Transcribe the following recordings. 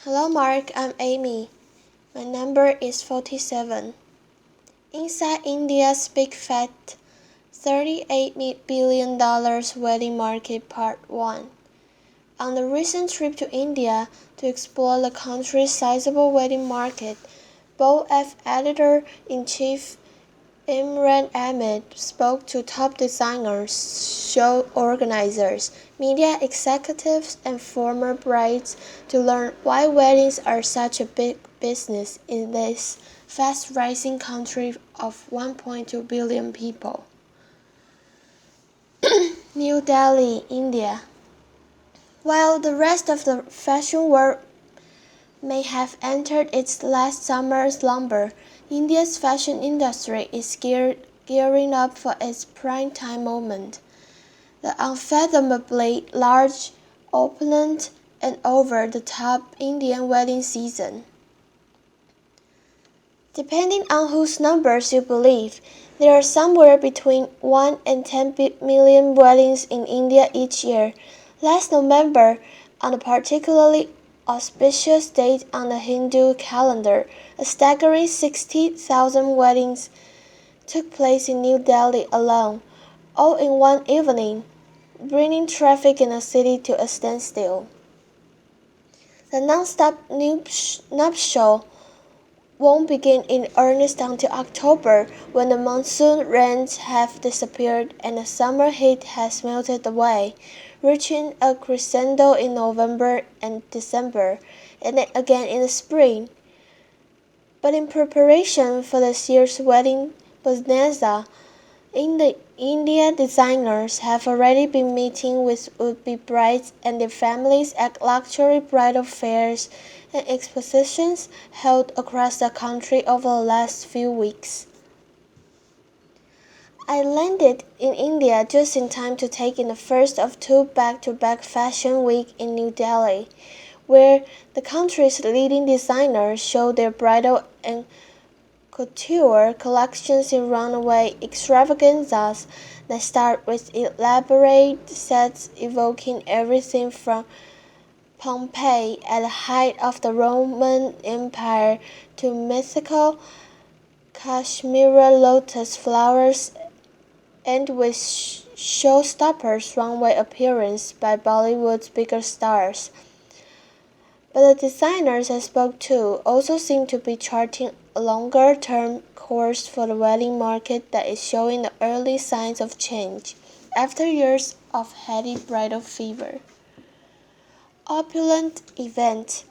Hello Mark, I'm Amy. My number is 47. Inside India's big fat $38 billion wedding market part 1. On a recent trip to India to explore the country's sizable wedding market, BOF editor-in-chief Imran Ahmed spoke to top designers, show organizers, media executives, and former brides to learn why weddings are such a big business in this fast-rising country of 1.2 billion people. New Delhi, India. While the rest of the fashion world may have entered its last summer's slumber, India's fashion industry is gearing up for its prime-time moment. The unfathomably large, opulent, and over-the-top Indian wedding season. Depending on whose numbers you believe, there are somewhere between 1 and 10 million weddings in India each year. Last November, on a particularly auspicious date on the Hindu calendar, a staggering 60,000 weddings took place in New Delhi alone, all in one evening, bringing traffic in the city to a standstill. The non-stop nuptial won't begin in earnest until October, when the monsoon rains have disappeared and the summer heat has melted away, reaching a crescendo in November and December, and then again in the spring. But in preparation for this year's wedding bonanza, India designers have already been meeting with would-be brides and their families at luxury bridal fairs and expositions held across the country over the last few weeks. I landed in India just in time to take in the first of two back-to-back fashion weeks in New Delhi, where the country's leading designers showed their bridal and couture collections in runaway extravaganzas that start with elaborate sets evoking everything from Pompeii at the height of the Roman Empire to mythical Kashmiri lotus flowers and with showstoppers runway appearance by Bollywood's bigger stars. But the designers I spoke to also seem to be charting a longer-term course for the wedding market that is showing the early signs of change after years of heady bridal fever. Opulent event.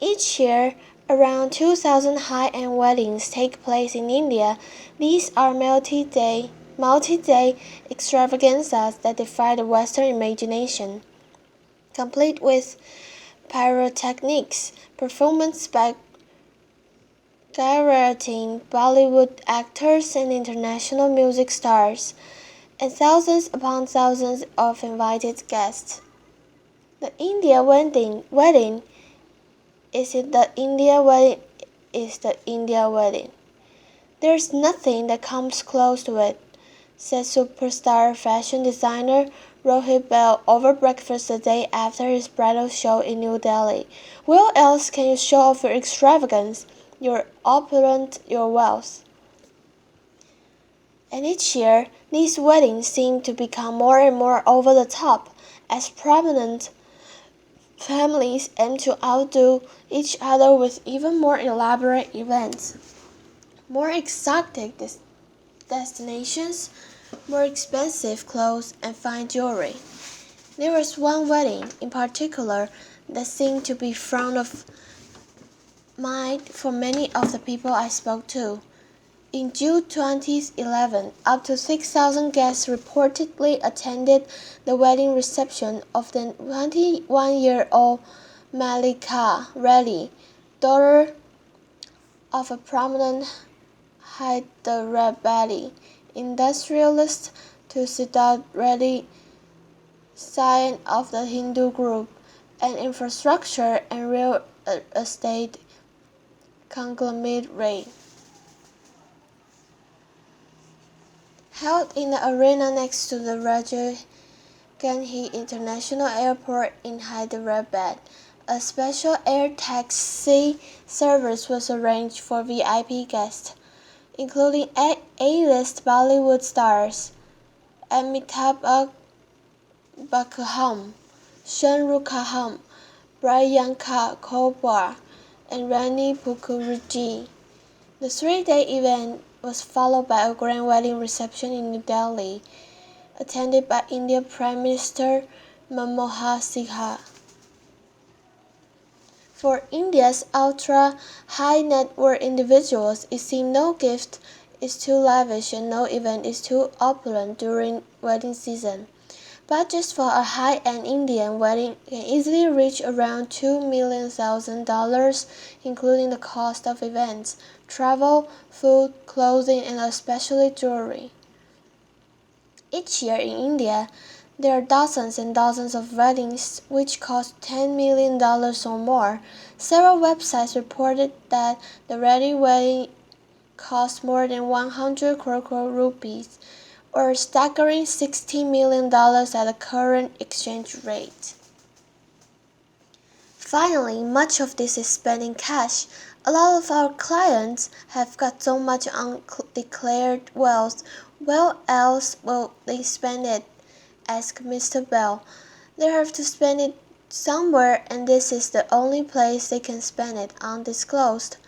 Each year, around 2,000 high-end weddings take place in India. These are multi-day extravaganzas that defy the Western imagination, complete with pyrotechnics, performance by garroting Bollywood actors and international music stars, and thousands upon thousands of invited guests. The India wedding is it the India wedding is the India wedding. There's nothing that comes close to it, said superstar fashion designer Rohit Bell over breakfast the day after his bridal show in New Delhi. Where else can you show off your extravagance, your opulence, your wealth? And each year, these weddings seem to become more and more over the top, as prominent families aim to outdo each other with even more elaborate events, more exotic destinations, more expensive clothes, and fine jewelry. There was one wedding in particular that seemed to be front of mind for many of the people I spoke to. In June 2011, up to 6,000 guests reportedly attended the wedding reception of the 21-year-old Malika Reddy, daughter of a prominent Hyderabadi industrialist, to Siddharth Reddy, scion of the Hindu group, an infrastructure and real estate conglomerate. Held in the arena next to the Rajiv Gandhi International Airport in Hyderabad, A special air taxi service was arranged for VIP guests, including A-list Bollywood stars Amitabh Bachchan, Shahrukh Khan, Priyanka Chopra, and Rani Mukherjee. The three-day event was followed by a grand wedding reception in New Delhi, attended by Indian Prime Minister Manmohan Singh. For India's ultra-high-net-worth individuals, it seems no gift is too lavish and no event is too opulent during wedding season. Budgets for a high-end Indian wedding can easily reach around $2 million, including the cost of events, travel, food, clothing, and especially jewelry. Each year in India, there are dozens and dozens of weddings which cost $10 million or more. Several websites reported that the wedding cost more than 100 crore rupees, or a staggering $60 million at the current exchange rate. Finally, much of this is spent in cash. A lot of our clients have got so much undeclared wealth. Where else will they spend it? Asked Mr. Bell. They have to spend it somewhere, and this is the only place they can spend it, undisclosed.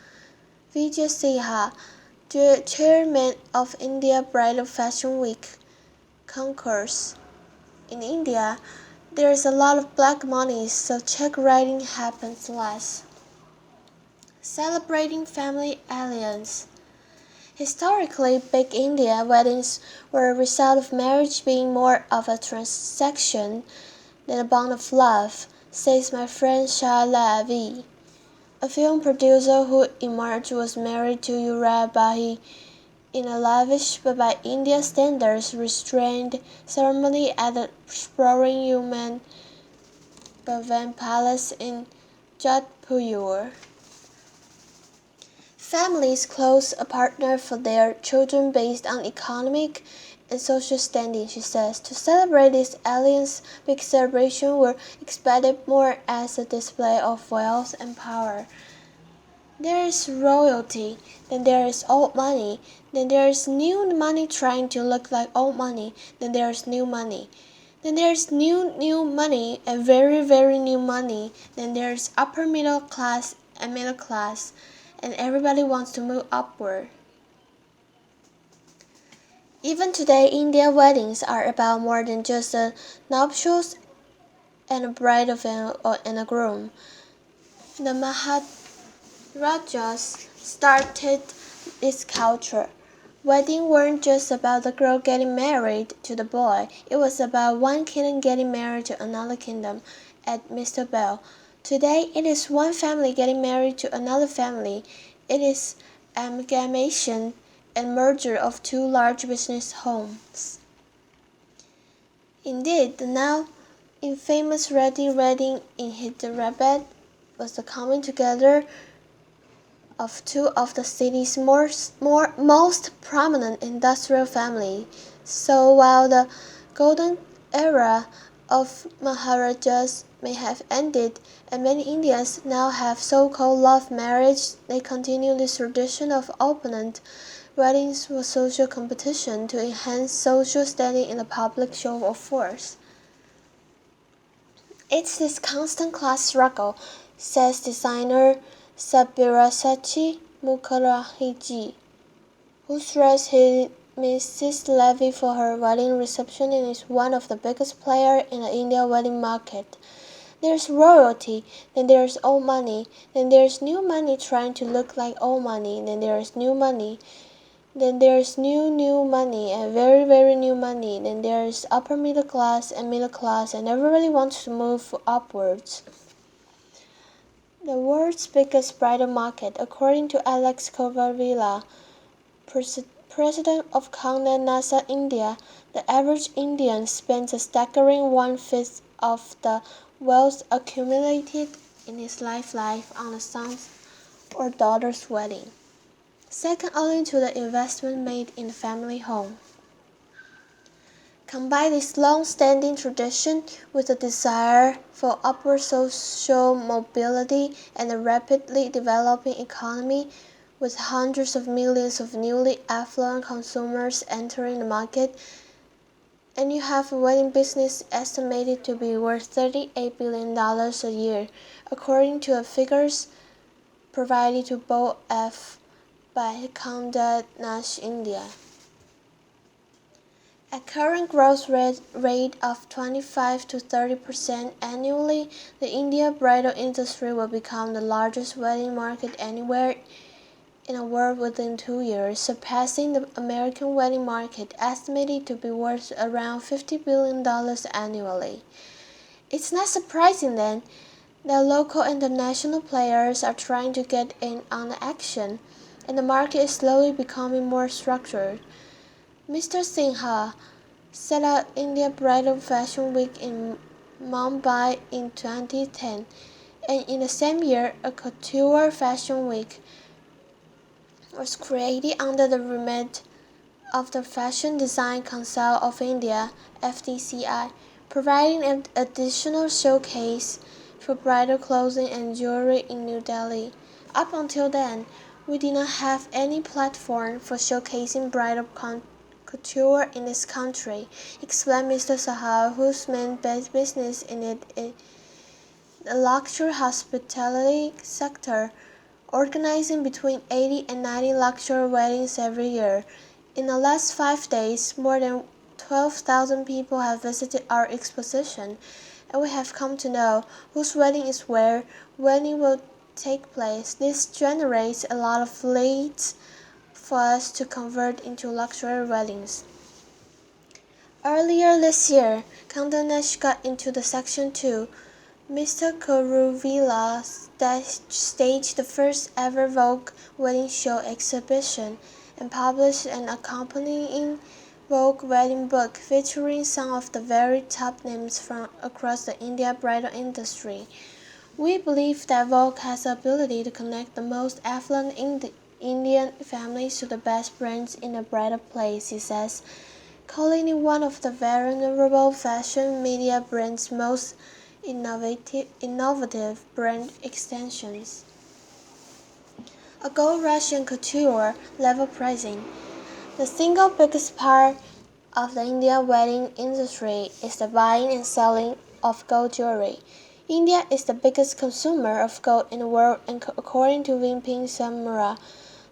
Vijay Sinha, the chairman of India Bridal Fashion Week, concurs. In India, there is a lot of black money, so check writing happens less. Celebrating family alliance. Historically, big India weddings were a result of marriage being more of a transaction than a bond of love, says my friend Shala Avi. A film producer who emerged was married to Uriah Bahi in a lavish but by India standards restrained ceremony at the sprawling human Bhavan Palace in Jodhpur. Families chose a partner for their children based on economic and social standing, she says. To celebrate this alliance, big celebrations were expected more as a display of wealth and power. There is royalty, then there is old money, then there is new money trying to look like old money, then there is new money. Then there is new money and very new money, then there is upper middle class and middle class, and everybody wants to move upward. Even today, India weddings are about more than just the nuptials and a bride and a groom. The Maharajas started this culture. Weddings weren't just about the girl getting married to the boy. It was about one kingdom getting married to another kingdom, at Mr. Bell. Today, it is one family getting married to another family. It is amalgamation and merger of two large business homes. Indeed, the now infamous Reddy wedding in Hyderabad was the coming together of two of the city's most prominent industrial families. So while the golden era of Maharajas may have ended, and many Indians now have so-called love marriage, they continue this tradition of opulent weddings for social competition to enhance social standing in the public show of force. It's this constant class struggle, says designer Sabirsachi Mukherjee, who dressed Mrs. Levy for her wedding reception and is one of the biggest players in the Indian wedding market. There's royalty, then there's old money, then there's new money trying to look like old money, then there's new money, then there's new money and very new money, then there's upper middle class, and everybody wants to move upwards. The world's biggest bridal market, according to Alex Kovavila, president of Condé Nast India, the average Indian spends a staggering one-fifth of the wealth accumulated in his life on a son's or daughter's wedding, second only to the investment made in the family home. Combine this long-standing tradition with a desire for upward social mobility and a rapidly developing economy with hundreds of millions of newly affluent consumers entering the market, and you have a wedding business estimated to be worth $38 billion a year, according to figures provided to BOF by Condé Nast India. At current growth rate of 25 to 30% annually, the India bridal industry will become the largest wedding market anywhere in the world within 2 years, surpassing the American wedding market, estimated to be worth around $50 billion annually. It's not surprising then that local and international players are trying to get in on the action, and the market is slowly becoming more structured. Mr. Sinha set up India Bridal Fashion Week in Mumbai in 2010, and in the same year, a Couture Fashion Week was created under the remit of the Fashion Design Council of India (FDCI), providing an additional showcase for bridal clothing and jewelry in New Delhi. Up until then, we did not have any platform for showcasing bridal couture in this country, explained Mr. Sahar, whose main business in it is the luxury hospitality sector, organizing between 80 and 90 luxury weddings every year. In the last 5 days, more than 12,000 people have visited our exposition, and we have come to know whose wedding is where, when it will take place. This generates a lot of leads for us to convert into luxury weddings. Earlier this year, Condé Nast got into the section too. Mr. Kuruvilla staged the first ever Vogue wedding show exhibition and published an accompanying Vogue wedding book featuring some of the very top names from across the India bridal industry. We believe that Vogue has the ability to connect the most affluent Indian families to the best brands in the bridal place, he says, calling it one of the venerable fashion media brand's most innovative brand extensions. A gold rush in couture level pricing. The single biggest part of the Indian wedding industry is the buying and selling of gold jewelry. India is the biggest consumer of gold in the world, and according to Vipin Samra,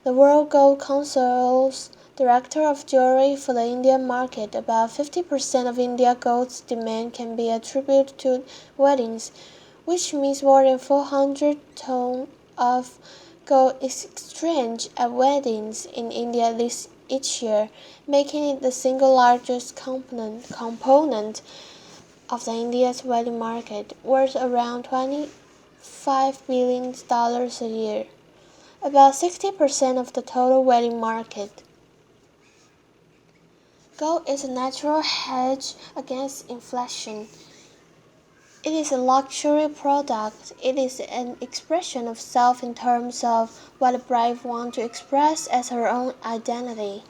the World Gold Council's Director of Jewelry for the Indian market, about 50% of India gold's demand can be attributed to weddings, which means more than 400 tons of gold is exchanged at weddings in India each year, making it the single largest component of the India's wedding market, worth around $25 billion a year, about 60% of the total wedding market. Gold is a natural hedge against inflation. It is a luxury product. It is an expression of self in terms of what a bride wants to express as her own identity.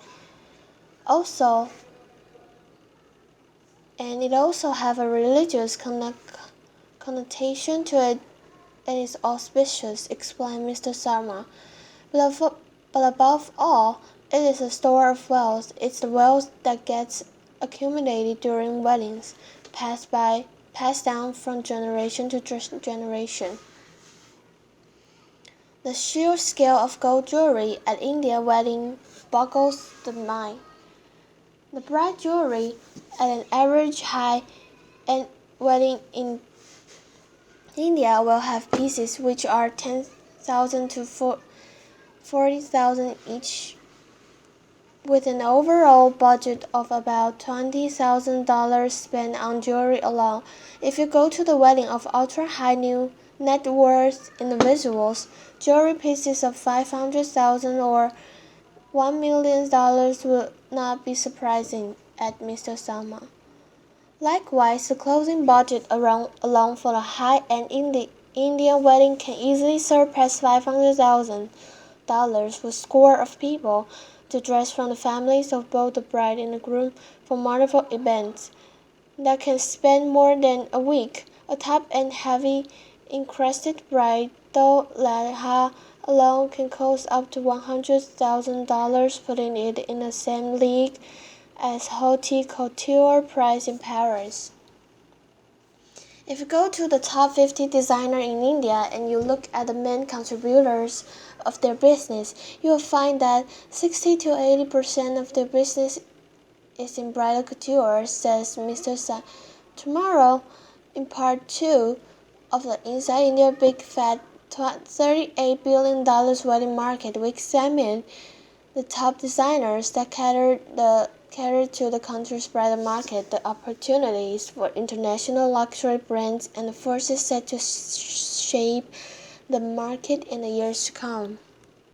It also have a religious connotation to it and is auspicious, explained Mr. Sarma. But above all, it is a store of wealth. It's the wealth that gets accumulated during weddings, passed down from generation to generation. The sheer scale of gold jewelry at India wedding boggles the mind. The bride jewelry at an average high-end wedding in India will have pieces which are 10,000 to 40,000 each, with an overall budget of about $20,000 spent on jewelry alone. If you go to the wedding of ultra-high net worth individuals, jewelry pieces of $500,000 or $1 million would not be surprising, at Mr. Sama. Likewise, the clothing budget alone for a high-end Indian wedding can easily surpass $500,000, with scores of people to dress from the families of both the bride and the groom for wonderful events that can span more than a week. A top-end heavy encrusted bridal leha alone can cost up to $100,000, putting it in the same league as haute couture price in Paris. If you go to the top 50 designers in India and you look at the main contributors of their business, you will find that 60 to 80% of their business is in bridal couture, says Mr. Sa. Tomorrow, in part 2 of the Inside India Big Fat $38 billion wedding market, we examine the top designers that cater to the country's bridal market, the opportunities for international luxury brands, and the forces set to shape the market in the years to come.